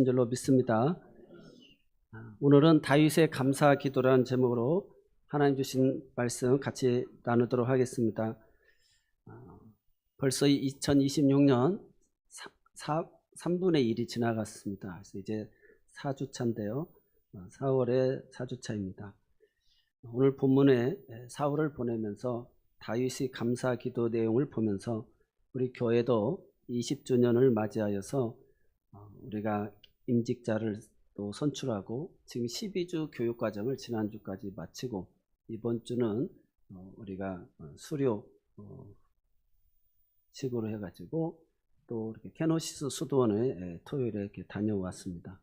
줄로 믿습니다. 오늘은 다윗의 감사 기도라는 제목으로 하나님 주신 말씀 같이 나누도록 하겠습니다. 벌써 2026년 3분의 1이 지나갔습니다. 그래서 이제 4주차인데요. 4월의 4주차입니다. 오늘 본문에 사울을 보내면서 다윗의 감사 기도 내용을 보면서 우리 교회도 20주년을 맞이하여서 우리가 임직자를 또 선출하고 지금 12주 교육과정을 지난주까지 마치고 이번 주는 우리가 수료 식으로 해가지고 또 이렇게 케노시스 수도원에 토요일에 이렇게 다녀왔습니다.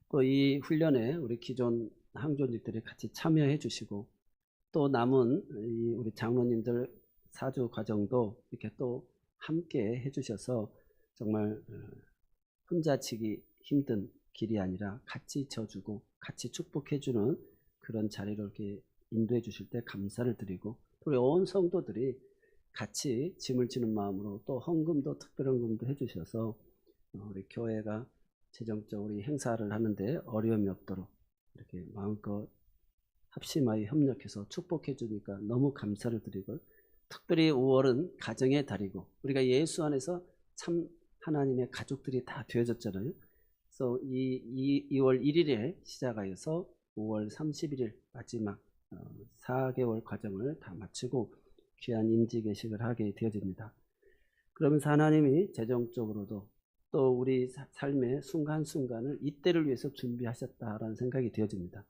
또 이 훈련에 우리 기존 항존직들이 같이 참여해 주시고 또 남은 우리 장로님들 사주 과정도 이렇게 또 함께 해주셔서 정말 혼자 치기 힘든 길이 아니라 같이 져주고 같이 축복해주는 그런 자리로 이렇게 인도해 주실 때 감사를 드리고 우리 온 성도들이 같이 짐을 지는 마음으로 또 헌금도 특별 헌금도 해주셔서 우리 교회가 재정적으로 행사를 하는데 어려움이 없도록 이렇게 마음껏 합심하여 협력해서 축복해 주니까 너무 감사를 드리고 특별히 5월은 가정의 달이고 우리가 예수 안에서 참 하나님의 가족들이 다 되어졌잖아요. 그래서 2월 1일에 시작하여서 5월 31일 마지막 4개월 과정을 다 마치고 귀한 임직의식을 하게 되어집니다. 그러면서 하나님이 재정적으로도 또 우리 삶의 순간순간을 이때를 위해서 준비하셨다라는 생각이 되어집니다.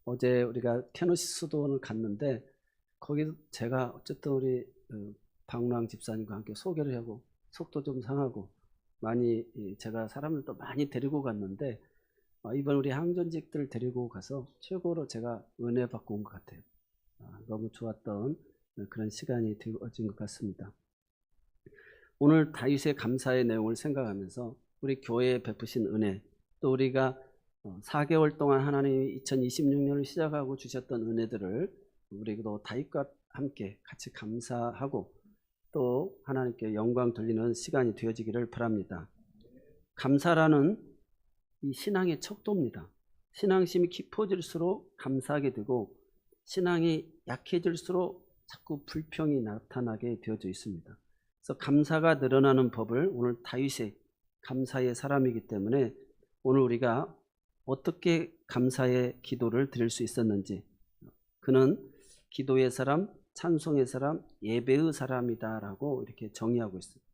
어제 우리가 케노시스 수도원을 갔는데 거기 제가 어쨌든 우리 박노항 집사님과 함께 소개를 하고 속도 좀 상하고 많이 제가 사람을 또 많이 데리고 갔는데 이번 우리 항전직들 데리고 가서 최고로 제가 은혜 받고 온 것 같아요. 너무 좋았던 그런 시간이 되어진 것 같습니다. 오늘 다윗의 감사의 내용을 생각하면서 우리 교회에 베푸신 은혜 또 우리가 4개월 동안 하나님이 2026년을 시작하고 주셨던 은혜들을 우리도 다윗과 함께 같이 감사하고 또 하나님께 영광 돌리는 시간이 되어지기를 바랍니다. 감사라는 이 신앙의 척도입니다. 신앙심이 깊어질수록 감사하게 되고 신앙이 약해질수록 자꾸 불평이 나타나게 되어져 있습니다. 그래서 감사가 늘어나는 법을 오늘 다윗의 감사의 사람이기 때문에 오늘 우리가 어떻게 감사의 기도를 드릴 수 있었는지 그는 기도의 사람, 찬송의 사람, 예배의 사람이다라고 이렇게 정의하고 있습니다.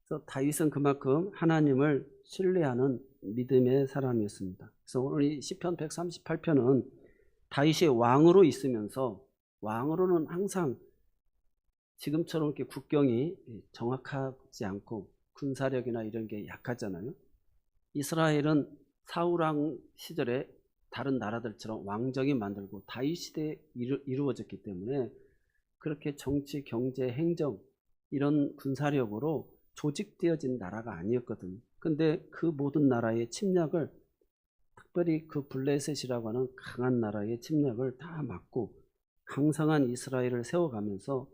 그래서 다윗은 그만큼 하나님을 신뢰하는 믿음의 사람이었습니다. 그래서 오늘 이 시편 138편은 다윗이 왕으로 있으면서 왕으로는 항상 지금처럼 이렇게 국경이 정확하지 않고 군사력이나 이런 게 약하잖아요. 이스라엘은 사울왕 시절에 다른 나라들처럼 왕정이 만들고 다윗 시대에 이루어졌기 때문에 그렇게 정치, 경제, 행정 이런 군사력으로 조직되어진 나라가 아니었거든요. 근데 그 모든 나라의 침략을 특별히 그 블레셋이라고 하는 강한 나라의 침략을 다 막고 강성한 이스라엘을 세워가면서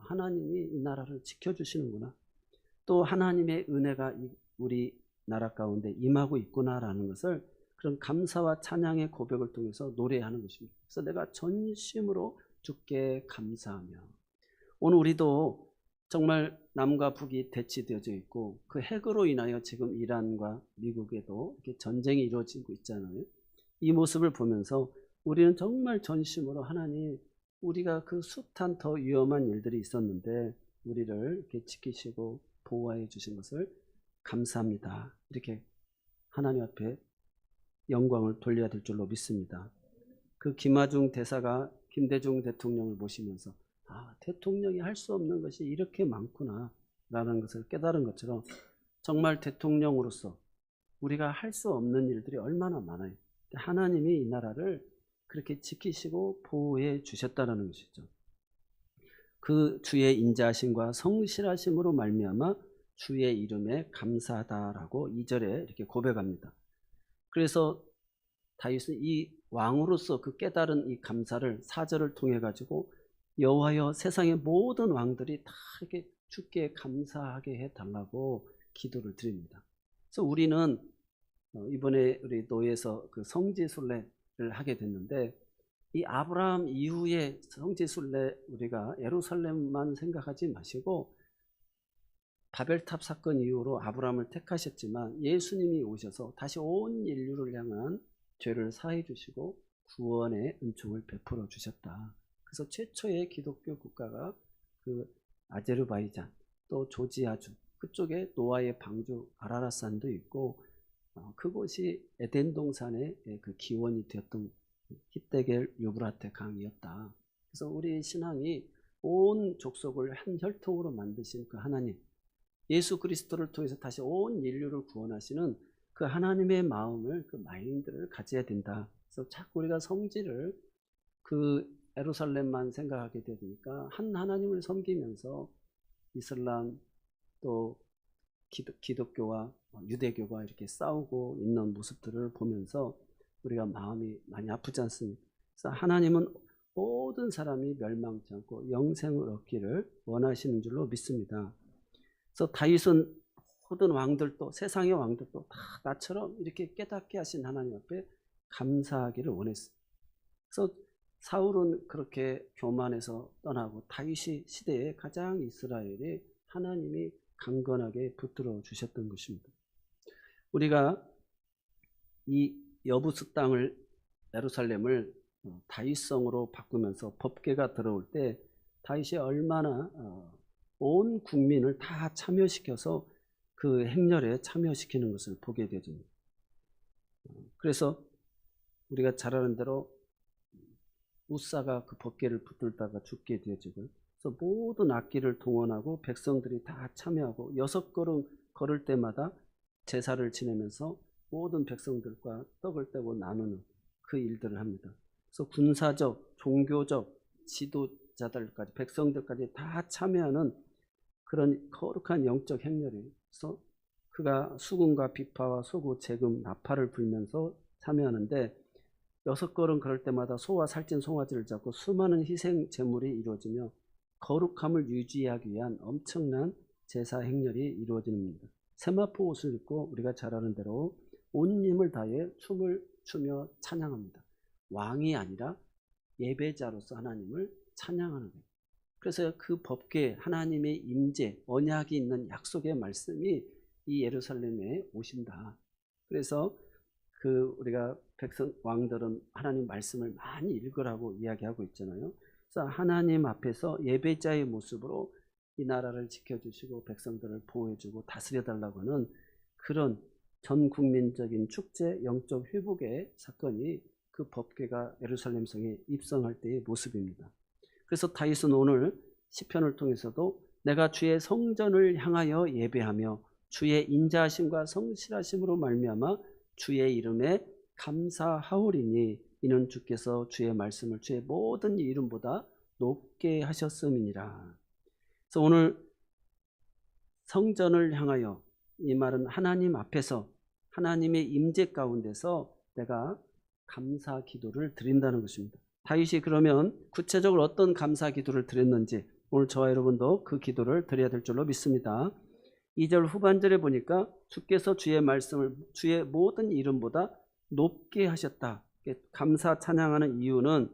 하나님이 이 나라를 지켜주시는구나. 또 하나님의 은혜가 우리 나라 가운데 임하고 있구나라는 것을 그런 감사와 찬양의 고백을 통해서 노래하는 것입니다. 그래서 내가 전심으로 주께 감사하며 오늘 우리도 정말 남과 북이 대치되어져 있고 그 핵으로 인하여 지금 이란과 미국에도 이렇게 전쟁이 이루어지고 있잖아요. 이 모습을 보면서 우리는 정말 전심으로 하나님 우리가 그 숱한 더 위험한 일들이 있었는데 우리를 이렇게 지키시고 보호해 주신 것을 감사합니다. 이렇게 하나님 앞에 영광을 돌려야 될 줄로 믿습니다. 그 김하중 대사가 김대중 대통령을 모시면서 대통령이 할 수 없는 것이 이렇게 많구나 라는 것을 깨달은 것처럼 정말 대통령으로서 우리가 할 수 없는 일들이 얼마나 많아요. 하나님이 이 나라를 그렇게 지키시고 보호해 주셨다는 것이죠. 그 주의 인자하심과 성실하심으로 말미암아 주의 이름에 감사하다라고 2절에 이렇게 고백합니다. 그래서 다윗은 이 왕으로서 그 깨달은 이 감사를 4절을 통해 가지고 여호와여 세상의 모든 왕들이 다 이렇게 주께 감사하게 해달라고 기도를 드립니다. 그래서 우리는 이번에 우리 노예에서 그 성지순례를 하게 됐는데, 이 아브라함 이후에 성지순례 우리가 예루살렘만 생각하지 마시고 바벨탑 사건 이후로 아브라함을 택하셨지만 예수님이 오셔서 다시 온 인류를 향한 죄를 사해 주시고 구원의 은총을 베풀어 주셨다. 그래서 최초의 기독교 국가가 그 아제르바이잔, 또 조지아주 그쪽에 노아의 방주 아라랏산도 있고, 그곳이 에덴 동산의 그 기원이 되었던 히데겔 유브라테 강이었다. 그래서 우리 신앙이 온 족속을 한 혈통으로 만드신 그 하나님, 예수 그리스도를 통해서 다시 온 인류를 구원하시는 그 하나님의 마음을, 그 마인드를 가져야 된다. 그래서 자꾸 우리가 성지를 그 예루살렘만 생각하게 되니까 한 하나님을 섬기면서 이슬람 또 기독교와 유대교가 이렇게 싸우고 있는 모습들을 보면서 우리가 마음이 많이 아프지 않습니까? 그래서 하나님은 모든 사람이 멸망치 않고 영생을 얻기를 원하시는 줄로 믿습니다. 그래서 다윗은 모든 왕들도, 세상의 왕들도 다 나처럼 이렇게 깨닫게 하신 하나님 앞에 감사하기를 원했어요. 그래서 사울은 그렇게 교만해서 떠나고 다윗이 시대에 가장 이스라엘에 하나님이 강건하게 붙들어 주셨던 것입니다. 우리가 이 여부스 땅을, 예루살렘을 다윗성으로 바꾸면서 법궤가 들어올 때 다윗이 얼마나 온 국민을 다 참여시켜서 그 행렬에 참여시키는 것을 보게 되죠. 그래서 우리가 잘 아는 대로 우사가 그 법궤를 붙들다가 죽게 되어지고, 그래서 모든 악기를 동원하고 백성들이 다 참여하고 6걸음 걸을 때마다 제사를 지내면서 모든 백성들과 떡을 떼고 나누는 그 일들을 합니다. 그래서 군사적, 종교적 지도자들까지, 백성들까지 다 참여하는 그런 거룩한 영적 행렬에서 그가 수금과 비파와 소고, 재금, 나팔을 불면서 참여하는데, 6걸음 걸을 때마다 소와 살찐 송아지를 잡고 수많은 희생 제물이 이루어지며 거룩함을 유지하기 위한 엄청난 제사 행렬이 이루어집니다. 세마포 옷을 입고 우리가 잘 아는 대로 온 힘을 다해 춤을 추며 찬양합니다. 왕이 아니라 예배자로서 하나님을 찬양하는 거예요. 그래서 그 법궤, 하나님의 임재, 언약이 있는 약속의 말씀이 이 예루살렘에 오신다. 그래서 그 우리가 백성 왕들은 하나님 말씀을 많이 읽으라고 이야기하고 있잖아요. 그래서 하나님 앞에서 예배자의 모습으로 이 나라를 지켜주시고 백성들을 보호해주고 다스려달라고 하는 그런 전 국민적인 축제, 영적 회복의 사건이 그 법궤가 예루살렘 성에 입성할 때의 모습입니다. 그래서 다윗은 오늘 시편을 통해서도 내가 주의 성전을 향하여 예배하며 주의 인자하심과 성실하심으로 말미암아 주의 이름에 감사하오리니 이는 주께서 주의 말씀을 주의 모든 이름보다 높게 하셨음이니라. 그래서 오늘 성전을 향하여, 이 말은 하나님 앞에서 하나님의 임재 가운데서 내가 감사 기도를 드린다는 것입니다. 다윗이 그러면 구체적으로 어떤 감사 기도를 드렸는지 오늘 저와 여러분도 그 기도를 드려야 될 줄로 믿습니다. 2절 후반절에 보니까 주께서 주의 말씀을 주의 모든 이름보다 높게 하셨다. 감사 찬양하는 이유는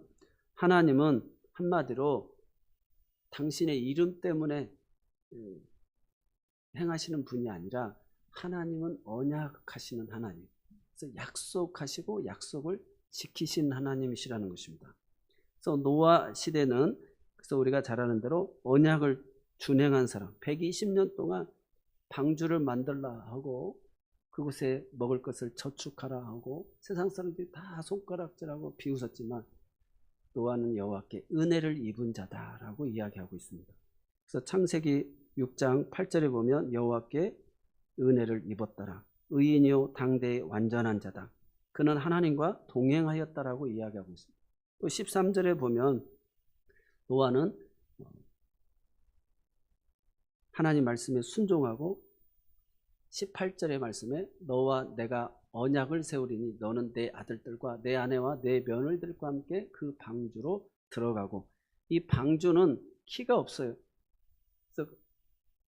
하나님은 한마디로 당신의 이름 때문에 행하시는 분이 아니라 하나님은 언약하시는 하나님, 그래서 약속하시고 약속을 지키신 하나님이시라는 것입니다. 그래서 노아 시대는, 그래서 우리가 잘 아는 대로 언약을 준행한 사람, 120년 동안 방주를 만들라 하고 그곳에 먹을 것을 저축하라 하고 세상 사람들이 다 손가락질하고 비웃었지만 노아는 여호와께 은혜를 입은 자다라고 이야기하고 있습니다. 그래서 창세기 6장 8절에 보면 여호와께 은혜를 입었더라. 의인이요 당대의 완전한 자다. 그는 하나님과 동행하였다라고 이야기하고 있습니다. 또 13절에 보면 노아는 하나님 말씀에 순종하고 18절의 말씀에 너와 내가 언약을 세우리니 너는 내 아들들과 내 아내와 내 며느리들과 함께 그 방주로 들어가고, 이 방주는 키가 없어요. 그래서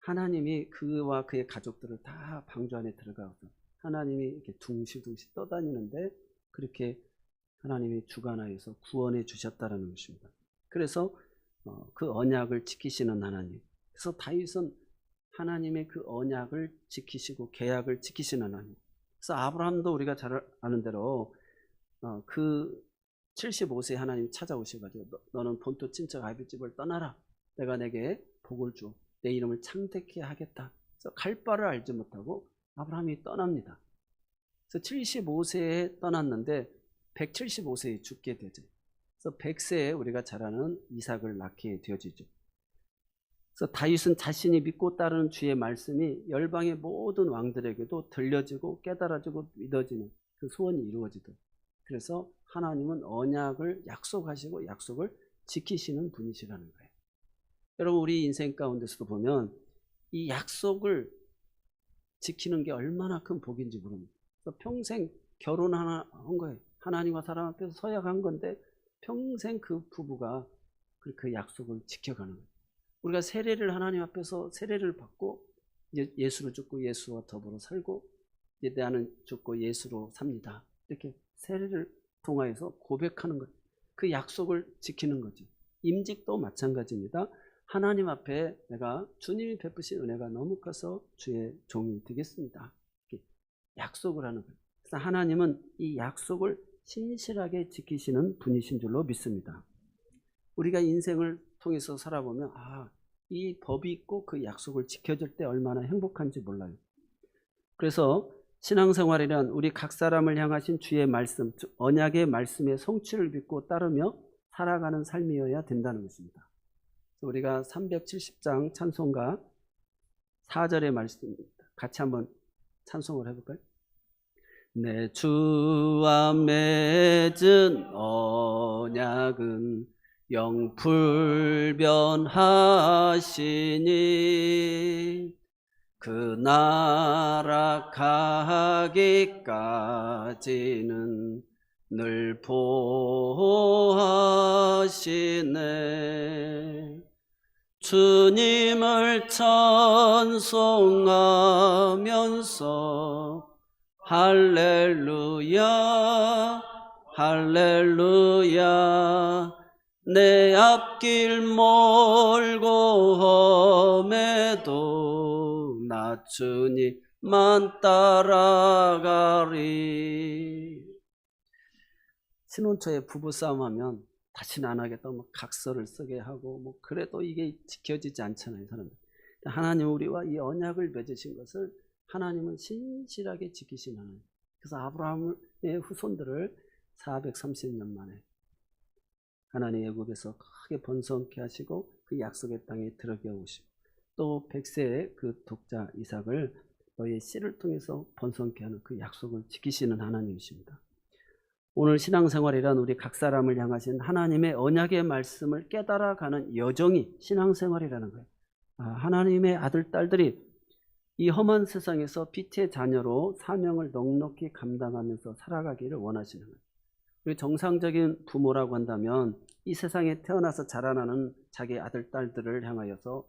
하나님이 그와 그의 가족들을 다 방주 안에 들어가서 하나님이 이렇게 둥실둥실 떠다니는데 그렇게 하나님이 주관하여서 구원해 주셨다라는 것입니다. 그래서 그 언약을 지키시는 하나님. 그래서 다윗은 하나님의 그 언약을 지키시고 계약을 지키시는 하나님. 그래서 아브라함도 우리가 잘 아는 대로 그 75세 하나님 찾아오셔가지고 너는 본토 친척 아비집을 떠나라. 내가 내게 복을 줘. 내 이름을 창대케 하겠다. 그래서 갈 바를 알지 못하고 아브라함이 떠납니다. 그래서 75세에 떠났는데 175세에 죽게 되죠. 그래서 100세에 우리가 잘 아는 이삭을 낳게 되어지죠. 그래서 다윗은 자신이 믿고 따르는 주의 말씀이 열방의 모든 왕들에게도 들려지고 깨달아지고 믿어지는 그 소원이 이루어지도록. 그래서 하나님은 언약을 약속하시고 약속을 지키시는 분이시라는 거예요. 여러분 우리 인생 가운데서도 보면 이 약속을 지키는 게 얼마나 큰 복인지 모릅니다. 그래서 평생 결혼한 거예요. 하나님과 사람 앞에서 서약한 건데 평생 그 부부가 그 약속을 지켜가는 거예요. 우리가 세례를 하나님 앞에서 세례를 받고 이제 예수로 죽고 예수와 더불어 살고 이제 나는 죽고 예수로 삽니다. 이렇게 세례를 통하여서 고백하는 것. 그 약속을 지키는 거죠. 임직도 마찬가지입니다. 하나님 앞에 내가 주님이 베푸신 은혜가 너무 커서 주의 종이 되겠습니다. 이렇게 약속을 하는 거예요. 그래서 하나님은 이 약속을 신실하게 지키시는 분이신 줄로 믿습니다. 우리가 인생을 통해서 살아보면 이 법이 있고 그 약속을 지켜줄 때 얼마나 행복한지 몰라요. 그래서 신앙생활이란 우리 각 사람을 향하신 주의 말씀, 언약의 말씀의 성취를 믿고 따르며 살아가는 삶이어야 된다는 것입니다. 우리가 370장 찬송가 4절의 말씀 같이 한번 찬송을 해볼까요? 내 주와 맺은 언약은 영불변하시니 그 나라 가기까지는 늘 보호하시네. 주님을 찬송하면서 할렐루야 할렐루야 내 앞길 멀고 험해도 나 주님만 따라가리. 신혼초에 부부싸움하면 다시는 안 하겠다 각서를 쓰게 하고 그래도 이게 지켜지지 않잖아요. 사람들. 하나님 우리와 이 언약을 맺으신 것을 하나님은 신실하게 지키신 하나님. 그래서 아브라함의 후손들을 430년 만에 하나님 애굽에서 크게 번성케 하시고 그 약속의 땅에 들어게 오시고 또 100세의 그 독자 이삭을 너의 씨를 통해서 번성케 하는 그 약속을 지키시는 하나님이십니다. 오늘 신앙생활이란 우리 각 사람을 향하신 하나님의 언약의 말씀을 깨달아가는 여정이 신앙생활이라는 거예요. 하나님의 아들, 딸들이 이 험한 세상에서 빛의 자녀로 사명을 넉넉히 감당하면서 살아가기를 원하시는 거예요. 우리 정상적인 부모라고 한다면 이 세상에 태어나서 자라나는 자기 아들, 딸들을 향하여서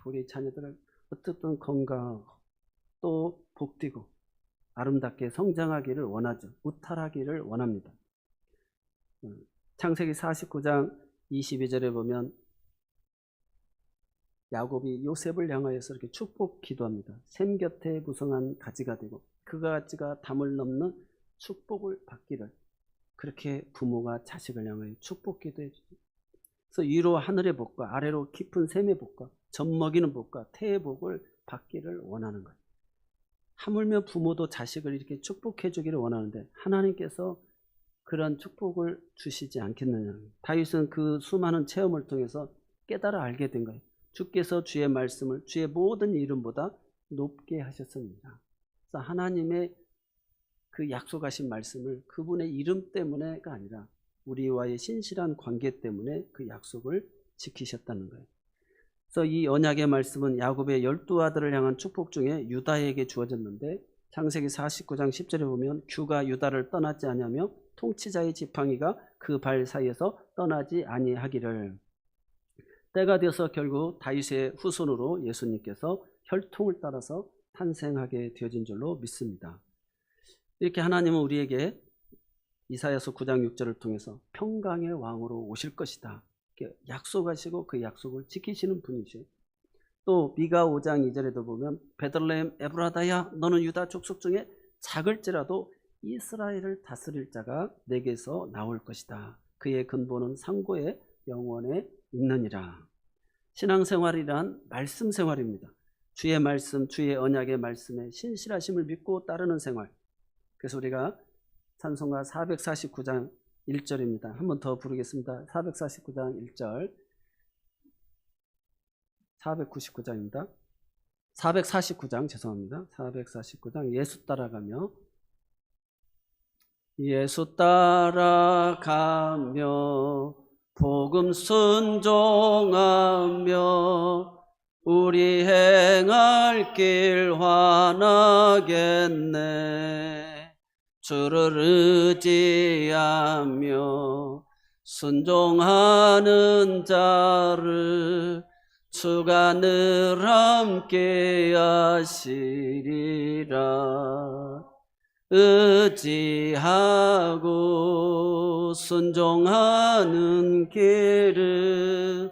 우리 자녀들을 어떻든 건강하고 또 복되고 아름답게 성장하기를 원하죠. 무탈하기를 원합니다. 창세기 49장 22절에 보면 야곱이 요셉을 향하여서 이렇게 축복 기도합니다. 샘 곁에 무성한 가지가 되고 그 가지가 담을 넘는 축복을 받기를. 그렇게 부모가 자식을 향하여 축복 기도해 주죠. 그래서 위로 하늘의 복과 아래로 깊은 샘의 복과 젖먹이는 복과 태의 복을 받기를 원하는 거예요. 하물며 부모도 자식을 이렇게 축복해 주기를 원하는데 하나님께서 그런 축복을 주시지 않겠느냐. 다윗은 그 수많은 체험을 통해서 깨달아 알게 된 거예요. 주께서 주의 말씀을 주의 모든 이름보다 높게 하셨습니다. 그래서 하나님의 그 약속하신 말씀을 그분의 이름 때문에가 아니라 우리와의 신실한 관계 때문에 그 약속을 지키셨다는 거예요. 그래서 이 언약의 말씀은 야곱의 12아들을 향한 축복 중에 유다에게 주어졌는데 창세기 49장 10절에 보면 규가 유다를 떠나지 아니하며 통치자의 지팡이가 그 발 사이에서 떠나지 아니하기를. 때가 되어서 결국 다윗의 후손으로 예수님께서 혈통을 따라서 탄생하게 되어진 줄로 믿습니다. 이렇게 하나님은 우리에게 이사야서 9장 6절을 통해서 평강의 왕으로 오실 것이다 이렇게 약속하시고 그 약속을 지키시는 분이죠. 또 미가 5장 2절에도 보면 베들레헴 에브라다야 너는 유다 족속 중에 작을지라도 이스라엘을 다스릴 자가 내게서 나올 것이다. 그의 근본은 상고의 영원에 있느니라. 신앙생활이란 말씀 생활입니다. 주의 말씀, 주의 언약의 말씀에 신실하심을 믿고 따르는 생활. 그래서 우리가 찬송가 449장 1절입니다. 한 번 더 부르겠습니다. 449장 1절. 499장입니다. 449장 죄송합니다. 449장 예수 따라가며 복음 순종하며 우리 행할 길 환하겠네. 주를 의지하며 순종하는 자를 주가 늘 함께 하시리라. 의지하고 순종하는 길은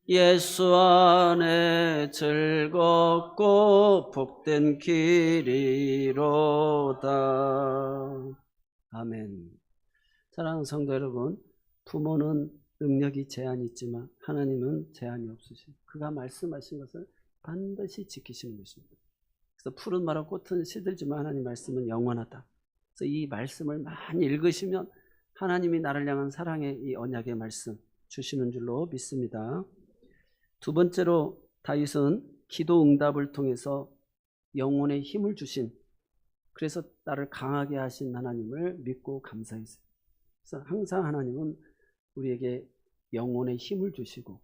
예수 안에 즐겁고 복된 길이로다. 아멘. 사랑하는 성도 여러분, 부모는 능력이 제한이 있지만 하나님은 제한이 없으시고 그가 말씀하신 것을 반드시 지키시는 것입니다. 그래서 푸른 말은 꽃은 시들지만 하나님 말씀은 영원하다. 그래서 이 말씀을 많이 읽으시면 하나님이 나를 향한 사랑의 이 언약의 말씀 주시는 줄로 믿습니다. 두 번째로 다윗은 기도 응답을 통해서 영혼의 힘을 주신, 그래서 나를 강하게 하신 하나님을 믿고 감사했어요. 그래서 항상 하나님은 우리에게 영혼의 힘을 주시고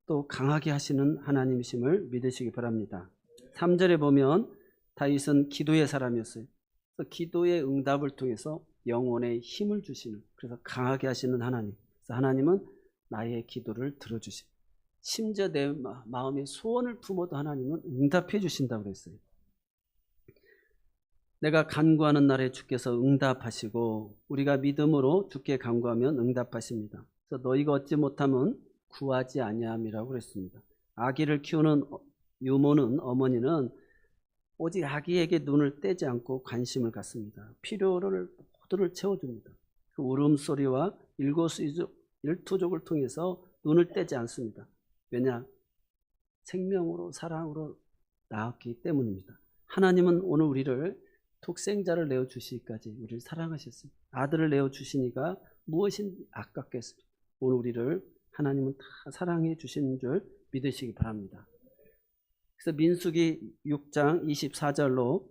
또 강하게 하시는 하나님이심을 믿으시기 바랍니다. 3절에 보면 다윗은 기도의 사람이었어요. 그래서 기도의 응답을 통해서 영혼의 힘을 주시는, 그래서 강하게 하시는 하나님. 그래서 하나님은 나의 기도를 들어주십니다. 심지어 내 마음의 소원을 품어도 하나님은 응답해 주신다고 그랬어요. 내가 간구하는 날에 주께서 응답하시고 우리가 믿음으로 주께 간구하면 응답하십니다. 그래서 너희가 얻지 못하면 구하지 아니함이라고 그랬습니다. 아기를 키우는 유모는 어머니는 오직 아기에게 눈을 떼지 않고 관심을 갖습니다. 필요를 모두를 채워줍니다. 그 울음소리와 일투족을 통해서 눈을 떼지 않습니다. 왜냐? 생명으로 사랑으로 낳았기 때문입니다. 하나님은 오늘 우리를 독생자를 내어주시기까지 우리를 사랑하셨습니다. 아들을 내어주시니까 무엇이 아깝겠습니까? 오늘 우리를 하나님은 다 사랑해 주시는 줄 믿으시기 바랍니다. 그래서 민수기 6장 24절로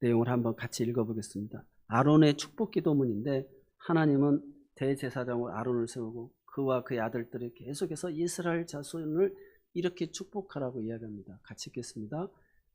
내용을 한번 같이 읽어보겠습니다. 아론의 축복 기도문인데 하나님은 대제사장으로 아론을 세우고 그와 그의 아들들이 계속해서 이스라엘 자손을 이렇게 축복하라고 이야기합니다. 같이 읽겠습니다.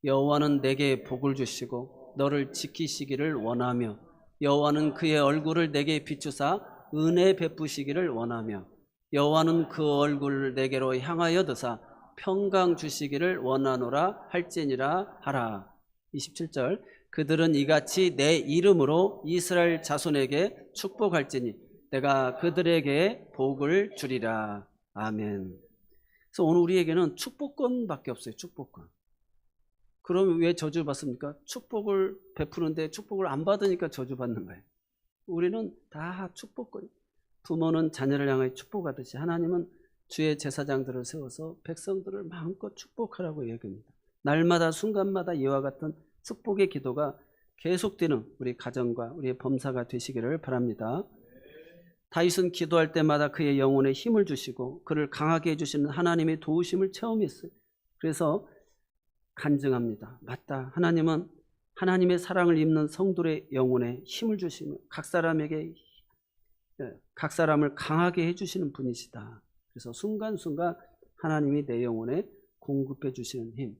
여호와는 내게 복을 주시고 너를 지키시기를 원하며 여호와는 그의 얼굴을 내게 비추사 은혜 베푸시기를 원하며 여호와는 그 얼굴을 내게로 향하여 드사 평강 주시기를 원하노라 할지니라 하라. 27절 그들은 이같이 내 이름으로 이스라엘 자손에게 축복할지니 내가 그들에게 복을 주리라. 아멘. 그래서 오늘 우리에게는 축복권밖에 없어요. 축복권. 그럼 왜 저주 받습니까? 축복을 베푸는데 축복을 안 받으니까 저주 받는 거예요. 우리는 다 축복권. 부모는 자녀를 향하여 축복하듯이 하나님은 주의 제사장들을 세워서 백성들을 마음껏 축복하라고 얘기합니다. 날마다 순간마다 이와 같은 축복의 기도가 계속되는 우리 가정과 우리의 범사가 되시기를 바랍니다. 다윗은 기도할 때마다 그의 영혼에 힘을 주시고 그를 강하게 해주시는 하나님의 도우심을 체험했어요. 그래서 간증합니다. 맞다. 하나님은 하나님의 사랑을 입는 성도의 영혼에 힘을 주시며 각 사람을 강하게 해주시는 분이시다. 그래서 순간순간 하나님이 내 영혼에 공급해 주시는 힘.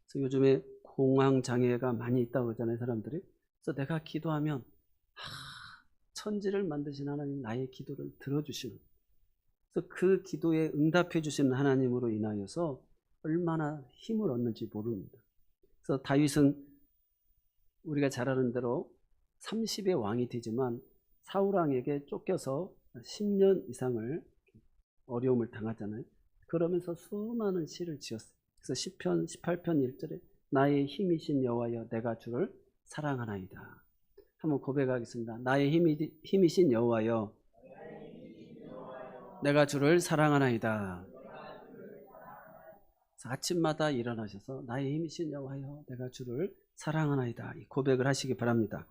그래서 요즘에 공황장애가 많이 있다고 그러잖아요, 사람들이. 그래서 내가 기도하면 천지를 만드신 하나님 나의 기도를 들어주시는, 그래서 그 기도에 응답해 주시는 하나님으로 인하여서 얼마나 힘을 얻는지 모릅니다. 그래서 다윗은 우리가 잘 아는 대로 30의 왕이 되지만 사울 왕에게 쫓겨서 10년 이상을 어려움을 당하잖아요. 그러면서 수많은 시를 지었어요. 그래서 시편 18편 1절에 나의 힘이신 여호와여 내가 주를 사랑하나이다. 한번 고백하겠습니다. 나의 힘이신 여호와여 내가 주를 사랑하나이다. 아침마다 일어나셔서 나의 힘이신 여호와여 내가 주를 사랑하나이다. 이 고백을 하시기 바랍니다.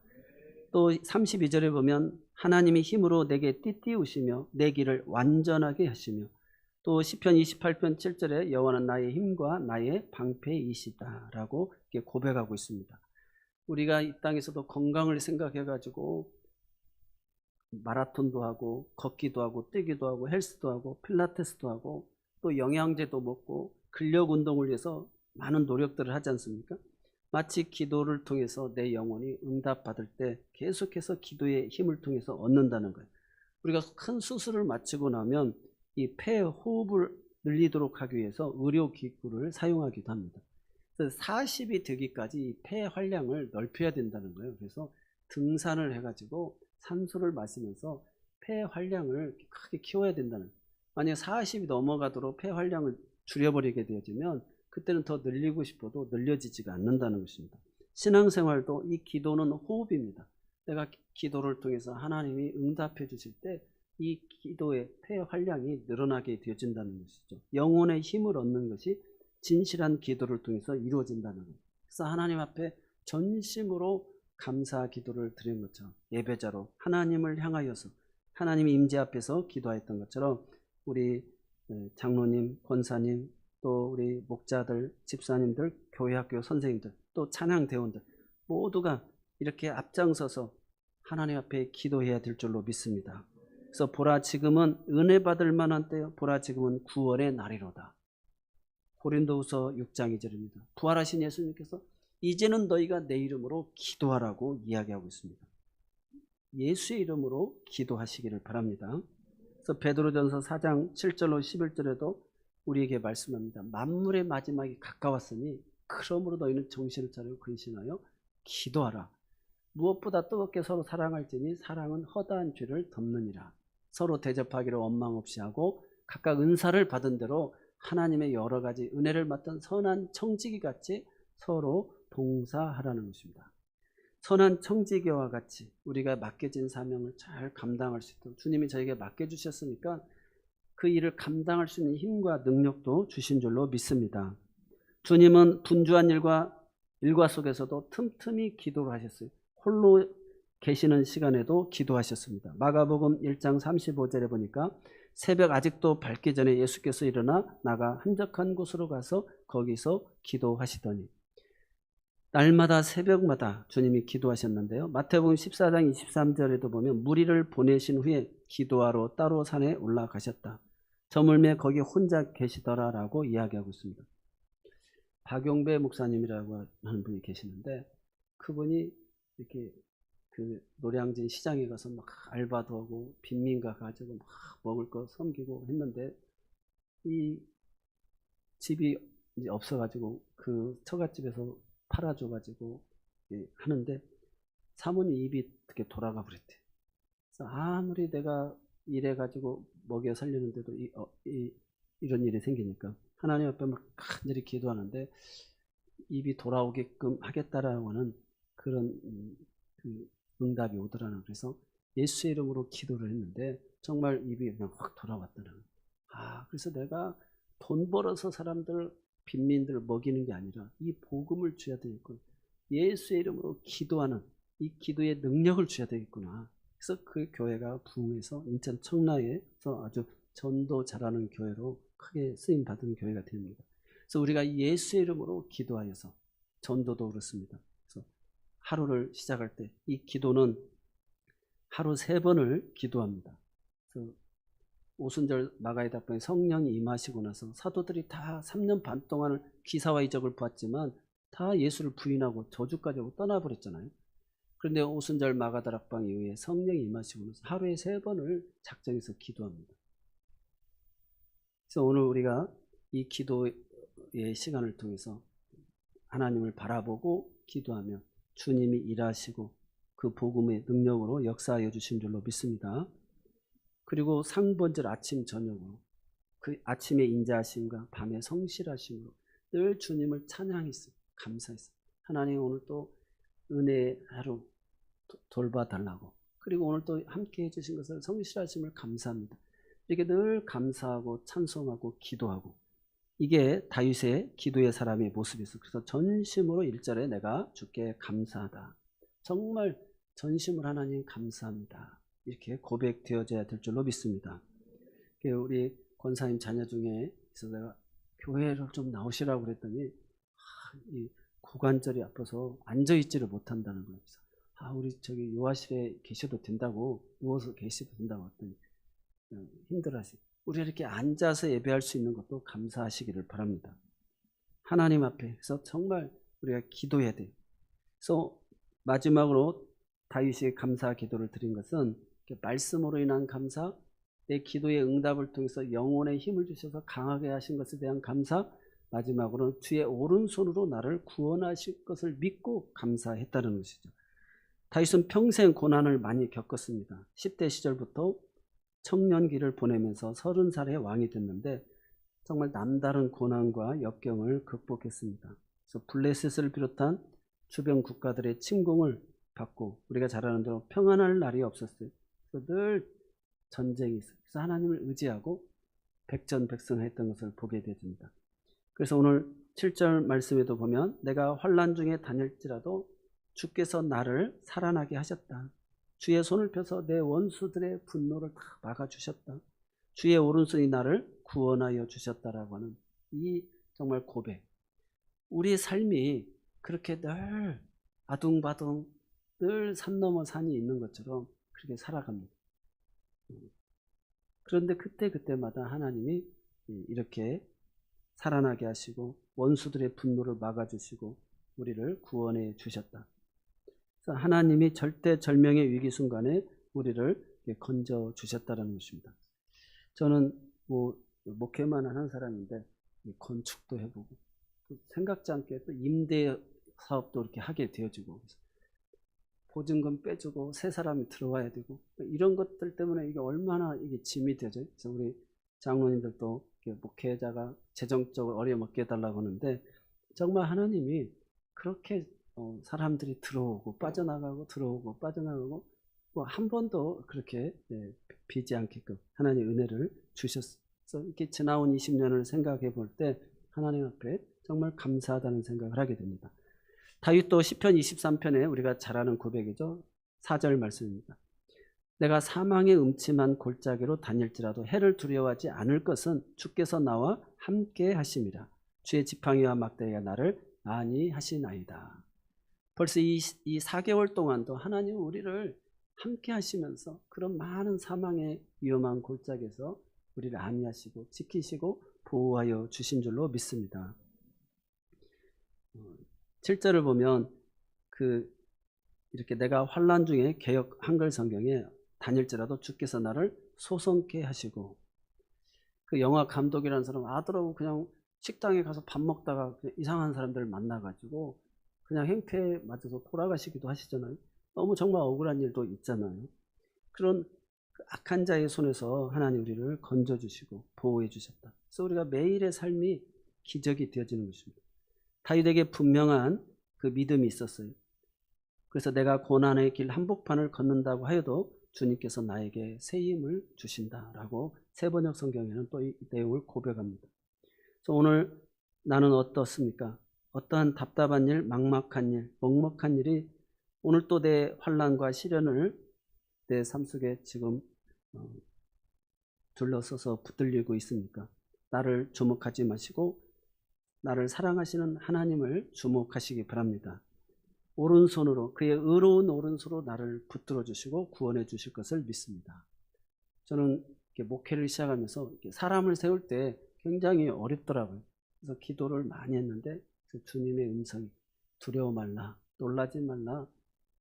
또 32절에 보면 하나님이 힘으로 내게 띠띠우시며 내 길을 완전하게 하시며 또 시편 28편 7절에 여호와는 나의 힘과 나의 방패이시다 라고 이렇게 고백하고 있습니다. 우리가 이 땅에서도 건강을 생각해 가지고 마라톤도 하고 걷기도 하고 뛰기도 하고 헬스도 하고 필라테스도 하고 또 영양제도 먹고 근력 운동을 위해서 많은 노력들을 하지 않습니까? 마치 기도를 통해서 내 영혼이 응답받을 때 계속해서 기도의 힘을 통해서 얻는다는 거예요. 우리가 큰 수술을 마치고 나면 이 폐 호흡을 늘리도록 하기 위해서 의료기구를 사용하기도 합니다. 그래서 40이 되기까지 이 폐 활량을 넓혀야 된다는 거예요. 그래서 등산을 해가지고 산소를 마시면서 폐 활량을 크게 키워야 된다는 거예요. 만약 40이 넘어가도록 폐 활량을 줄여버리게 되어지면 그때는 더 늘리고 싶어도 늘려지지가 않는다는 것입니다. 신앙생활도 이 기도는 호흡입니다. 내가 기도를 통해서 하나님이 응답해 주실 때 이 기도의 폐 활량이 늘어나게 되어진다는 것이죠. 영혼의 힘을 얻는 것이 진실한 기도를 통해서 이루어진다는 거예요. 그래서 하나님 앞에 전심으로 감사 기도를 드린 것처럼 예배자로 하나님을 향하여서 하나님의 임재 앞에서 기도했던 것처럼 우리 장로님, 권사님, 또 우리 목자들, 집사님들, 교회학교 선생님들, 또 찬양대원들 모두가 이렇게 앞장서서 하나님 앞에 기도해야 될 줄로 믿습니다. 그래서 보라 지금은 은혜 받을 만한 때요. 보라 지금은 구원의 날이로다. 고린도후서 6장 2절입니다. 부활하신 예수님께서 이제는 너희가 내 이름으로 기도하라고 이야기하고 있습니다. 예수의 이름으로 기도하시기를 바랍니다. 그래서 베드로전서 4장 7절로 11절에도 우리에게 말씀합니다. 만물의 마지막이 가까웠으니 그러므로 너희는 정신을 차리고 근신하여 기도하라. 무엇보다 뜨겁게 서로 사랑할지니 사랑은 허다한 죄를 덮느니라. 서로 대접하기를 원망 없이 하고 각각 은사를 받은 대로 하나님의 여러 가지 은혜를 맡은 선한 청지기 같이 서로 봉사하라는 것입니다. 선한 청지기와 같이 우리가 맡겨진 사명을 잘 감당할 수 있도록 주님이 저에게 맡겨주셨으니까 그 일을 감당할 수 있는 힘과 능력도 주신 줄로 믿습니다. 주님은 분주한 일과 속에서도 틈틈이 기도를 하셨어요. 홀로 계시는 시간에도 기도하셨습니다. 마가복음 1장 35절에 보니까 새벽 아직도 밝기 전에 예수께서 일어나 나가 한적한 곳으로 가서 거기서 기도하시더니 날마다 새벽마다 주님이 기도하셨는데요. 마태복음 14장 23절에도 보면 무리를 보내신 후에 기도하러 따로 산에 올라가셨다. 저물매 거기 혼자 계시더라라고 이야기하고 있습니다. 박용배 목사님이라고 하는 분이 계시는데 그분이 이렇게 그 노량진 시장에 가서 막 알바도 하고 빈민가 가지고 막 먹을 거 섬기고 했는데 이 집이 이제 없어가지고 그 처갓집에서 팔아줘가지고 하는데 사모님 입이 이렇게 돌아가 버렸대. 그래서 아무리 내가 일해가지고 먹여 살리는데도 이런 일이 생기니까 하나님 앞에 막 간절히 기도하는데 입이 돌아오게끔 하겠다라고 하는 그런 그 응답이 오더라는. 그래서 예수의 이름으로 기도를 했는데 정말 입이 그냥 확 돌아왔더라는. 그래서 내가 돈 벌어서 사람들 빈민들 먹이는 게 아니라 이 복음을 줘야 되겠구나. 예수의 이름으로 기도하는 이 기도의 능력을 줘야 되겠구나. 그래서 그 교회가 부흥해서 인천 청라에서 아주 전도 잘하는 교회로 크게 쓰임 받은 교회가 됩니다. 그래서 우리가 예수의 이름으로 기도하여서 전도도 그렇습니다. 그래서 하루를 시작할 때 이 기도는 하루 3번을 기도합니다. 그래서 오순절 마가의 답방에 성령이 임하시고 나서 사도들이 다 3년 반 동안을 기사와 이적을 보았지만 다 예수를 부인하고 저주까지 하고 떠나버렸잖아요. 그런데 오순절 마가다락방 이후에 성령이 임하시고 나서 하루에 3번을 작정해서 기도합니다. 그래서 오늘 우리가 이 기도의 시간을 통해서 하나님을 바라보고 기도하면 주님이 일하시고 그 복음의 능력으로 역사하여 주신 줄로 믿습니다. 그리고 상번절 아침 저녁으로 그 아침에 인자하심과 밤에 성실하심으로 늘 주님을 찬양했어요. 감사했어요. 하나님 오늘 또 은혜의 하루 돌봐달라고, 그리고 오늘 또 함께 해주신 것을 성실하심을 감사합니다. 이렇게 늘 감사하고 찬송하고 기도하고, 이게 다윗의 기도의 사람의 모습이었어요. 그래서 전심으로 1절에 내가 주께 감사하다, 정말 전심으로 하나님 감사합니다, 이렇게 고백되어져야 될 줄로 믿습니다. 우리 권사님 자녀 중에 그래서 내가 교회를 좀 나오시라고 그랬더니 이 고관절이 아파서 앉아있지를 못한다는 거예요. 그래서 우리 저기 요아실에 계셔도 된다고, 누워서 계셔도 된다고 했더니 힘들어하시고, 우리 이렇게 앉아서 예배할 수 있는 것도 감사하시기를 바랍니다. 하나님 앞에서 정말 우리가 기도해야 돼요. 그래서 마지막으로 다윗이 감사 기도를 드린 것은 말씀으로 인한 감사, 내 기도의 응답을 통해서 영혼에 힘을 주셔서 강하게 하신 것에 대한 감사, 마지막으로는 주의 오른손으로 나를 구원하실 것을 믿고 감사했다는 것이죠. 다윗은 평생 고난을 많이 겪었습니다. 10대 시절부터 청년기를 보내면서 30살에 왕이 됐는데 정말 남다른 고난과 역경을 극복했습니다. 그래서 블레셋을 비롯한 주변 국가들의 침공을 받고, 우리가 잘 아는 대로 평안할 날이 없었어요. 늘 전쟁이 있어요. 그래서 하나님을 의지하고 백전백승했던 것을 보게 되집니다. 그래서 오늘 7절 말씀에도 보면 내가 환난 중에 다닐지라도 주께서 나를 살아나게 하셨다. 주의 손을 펴서 내 원수들의 분노를 다 막아주셨다. 주의 오른손이 나를 구원하여 주셨다라고 하는 이 정말 고백. 우리의 삶이 그렇게 늘 아둥바둥 늘 산 넘어 산이 있는 것처럼 그렇게 살아갑니다. 그런데 그때마다 하나님이 이렇게 살아나게 하시고 원수들의 분노를 막아주시고 우리를 구원해 주셨다. 그래서 하나님이 절대절명의 위기 순간에 우리를 건져 주셨다는 것입니다. 저는 목회만 하는 사람인데 건축도 해보고 생각지 않게 또 임대 사업도 이렇게 하게 되어지고, 보증금 빼주고 새 사람이 들어와야 되고, 이런 것들 때문에 이게 얼마나 이게 짐이 되죠. 그래서 우리 장로님들도 목회자가 재정적으로 어려움 없게 해달라고 하는데, 정말 하나님이 그렇게 사람들이 들어오고 빠져나가고 들어오고 빠져나가고 한 번도 그렇게 비지 않게끔 하나님 은혜를 주셨어요. 이렇게 지나온 20년을 생각해 볼 때 하나님 앞에 정말 감사하다는 생각을 하게 됩니다. 다윗도 시편 23편에 우리가 잘 아는 고백이죠. 4절 말씀입니다. 내가 사망의 음침한 골짜기로 다닐지라도 해를 두려워하지 않을 것은 주께서 나와 함께 하심이라. 주의 지팡이와 막대기가 나를 안위하시나이다. 벌써 이 4개월 동안도 하나님은 우리를 함께 하시면서 그런 많은 사망의 위험한 골짜기에서 우리를 안위하시고 지키시고 보호하여 주신 줄로 믿습니다. 7절을 보면 이렇게 내가 환난 중에 개역 한글 성경에 다닐지라도 주께서 나를 소성케 하시고, 그 영화 감독이라는 사람 아들하고 그냥 식당에 가서 밥 먹다가 이상한 사람들을 만나가지고 그냥 행패에 맞아서 돌아가시기도 하시잖아요. 너무 정말 억울한 일도 있잖아요. 그런 악한 자의 손에서 하나님 우리를 건져주시고 보호해 주셨다. 그래서 우리가 매일의 삶이 기적이 되어지는 것입니다. 다윗에게 분명한 그 믿음이 있었어요. 그래서 내가 고난의 길 한복판을 걷는다고 하여도 주님께서 나에게 새 힘을 주신다라고 세번역 성경에는 또 이 내용을 고백합니다. 그래서 오늘 나는 어떻습니까? 어떠한 답답한 일, 막막한 일, 먹먹한 일이 오늘 또 내 환난과 시련을 내 삶 속에 지금 둘러서서 붙들리고 있습니까? 나를 주목하지 마시고 나를 사랑하시는 하나님을 주목하시기 바랍니다. 오른손으로, 그의 의로운 오른손으로 나를 붙들어 주시고 구원해 주실 것을 믿습니다. 저는 이렇게 목회를 시작하면서 사람을 세울 때 굉장히 어렵더라고요. 그래서 기도를 많이 했는데 주님의 음성이 두려워 말라, 놀라지 말라,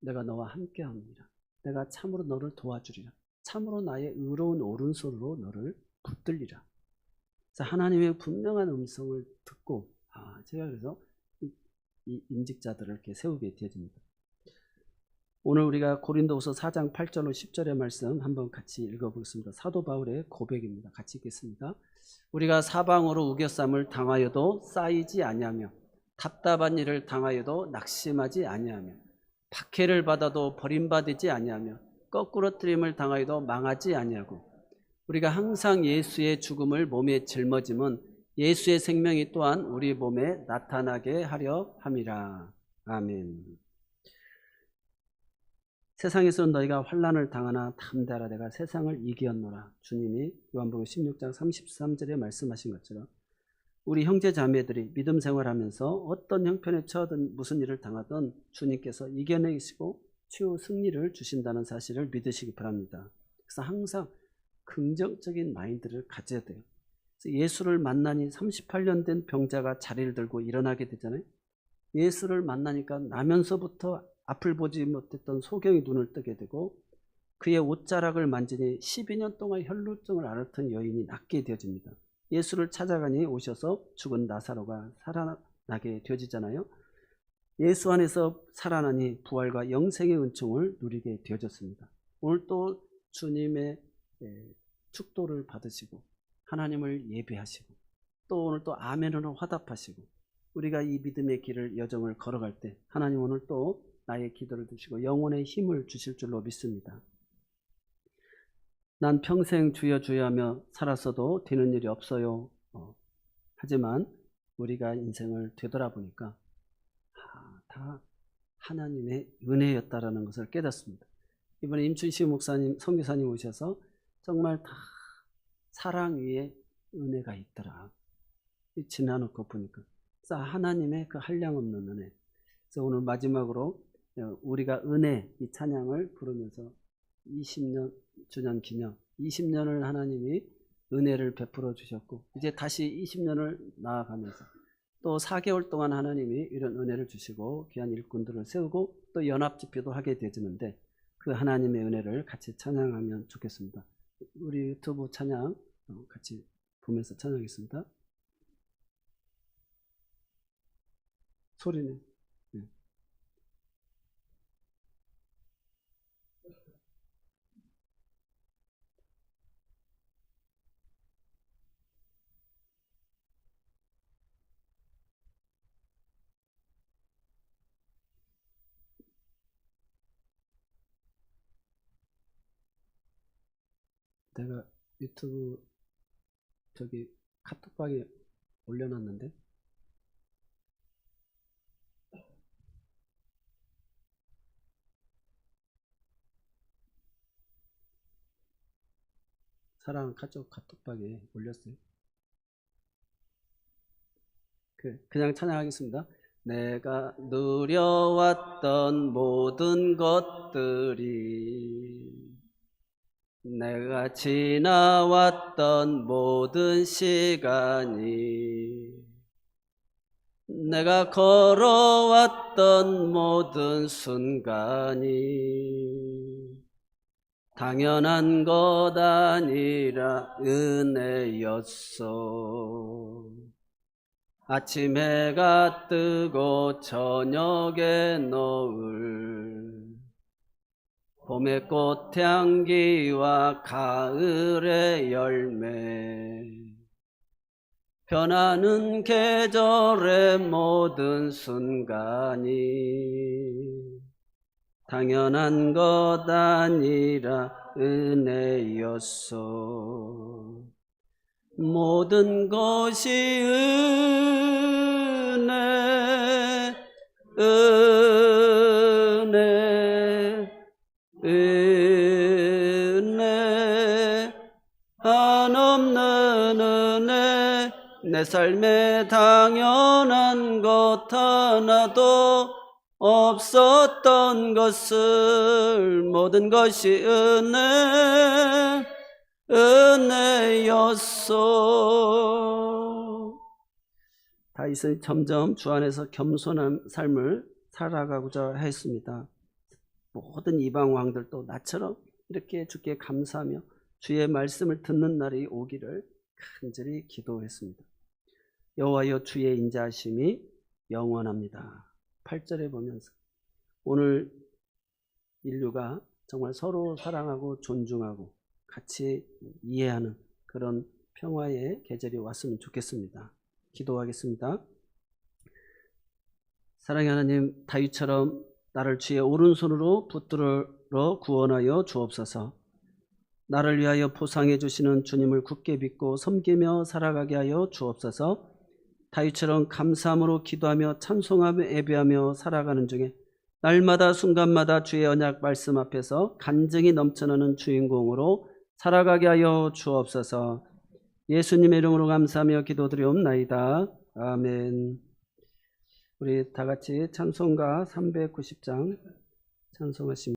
내가 너와 함께합니다. 내가 참으로 너를 도와주리라. 참으로 나의 의로운 오른손으로 너를 붙들리라. 그래서 하나님의 분명한 음성을 듣고 제가 그래서 이 임직자들을 이렇게 세우게 되어집니다. 오늘 우리가 고린도후서 4장 8절로 10절의 말씀 한번 같이 읽어보겠습니다. 사도 바울의 고백입니다. 같이 읽겠습니다. 우리가 사방으로 우겨쌈을 당하여도 쌓이지 아니하며 답답한 일을 당하여도 낙심하지 아니하며 박해를 받아도 버림받지 아니하며 거꾸로 뜨림을 당하여도 망하지 아니하고 우리가 항상 예수의 죽음을 몸에 짊어짐은 예수의 생명이 또한 우리 몸에 나타나게 하려 함이라. 아멘. 세상에서는 너희가 환난을 당하나 담대하라 내가 세상을 이기었노라. 주님이 요한복음 16장 33절에 말씀하신 것처럼 우리 형제 자매들이 믿음 생활하면서 어떤 형편에 처하든 무슨 일을 당하든 주님께서 이겨내시고 최후 승리를 주신다는 사실을 믿으시기 바랍니다. 그래서 항상 긍정적인 마인드를 가져야 돼요. 그래서 예수를 만나니 38년 된 병자가 자리를 들고 일어나게 되잖아요. 예수를 만나니까 나면서부터 앞을 보지 못했던 소경이 눈을 뜨게 되고 그의 옷자락을 만지니 12년 동안 혈루증을 앓았던 여인이 낫게 되어집니다. 예수를 찾아가니 오셔서 죽은 나사로가 살아나게 되어지잖아요. 예수 안에서 살아나니 부활과 영생의 은총을 누리게 되어졌습니다. 오늘 또 주님의 축도를 받으시고 하나님을 예배하시고 또 오늘 또 아멘으로 화답하시고 우리가 이 믿음의 길을 여정을 걸어갈 때 하나님 오늘 또 나의 기도를 드시고 영혼의 힘을 주실 줄로 믿습니다. 난 평생 주여 주여 하며 살았어도 되는 일이 없어요. 하지만 우리가 인생을 되돌아보니까 다 하나님의 은혜였다라는 것을 깨닫습니다. 이번에 임춘식 목사님, 선교사님 오셔서 정말 다 사랑 위에 은혜가 있더라. 지나놓고 보니까 하나님의 그 한량없는 은혜. 그래서 오늘 마지막으로 우리가 은혜 이 찬양을 부르면서 20년 주년 기념 20년을 하나님이 은혜를 베풀어 주셨고 이제 다시 20년을 나아가면서 또 4개월 동안 하나님이 이런 은혜를 주시고 귀한 일꾼들을 세우고 또 연합집회도 하게 되지는데 그 하나님의 은혜를 같이 찬양하면 좋겠습니다. 우리 유튜브 찬양 같이 보면서 찬양하겠습니다. 소리는 내가 유튜브 저기 카톡방에 올려놨는데 사랑 카톡방에 올렸어요. 그냥 찬양하겠습니다. 내가 누려왔던 모든 것들이 내가 지나왔던 모든 시간이 내가 걸어왔던 모든 순간이 당연한 것 아니라 은혜였어. 아침 해가 뜨고 저녁에 노을 봄의 꽃향기와 가을의 열매 변하는 계절의 모든 순간이 당연한 것 아니라 은혜였어. 모든 것이 은혜 은혜 한없는 은혜 내 삶에 당연한 것 하나도 없었던 것을 모든 것이 은혜였소. 다윗은 점점 주 안에서 겸손한 삶을 살아가고자 했습니다. 모든 이방 왕들도 나처럼 이렇게 주께 감사하며 주의 말씀을 듣는 날이 오기를 간절히 기도했습니다. 여호와여 주의 인자하심이 영원합니다. 8절에 보면서 오늘 인류가 정말 서로 사랑하고 존중하고 같이 이해하는 그런 평화의 계절이 왔으면 좋겠습니다. 기도하겠습니다. 사랑의 하나님, 다윗처럼 나를 주의 오른손으로 붙들어 구원하여 주옵소서. 나를 위하여 보상해 주시는 주님을 굳게 믿고 섬기며 살아가게 하여 주옵소서. 다윗처럼 감사함으로 기도하며 찬송하며 예배하며 살아가는 중에 날마다 순간마다 주의 언약 말씀 앞에서 간증이 넘쳐나는 주인공으로 살아가게 하여 주옵소서. 예수님의 이름으로 감사하며 기도드리옵나이다. 아멘. 우리 다 같이 찬송가 390장 찬송하십니다.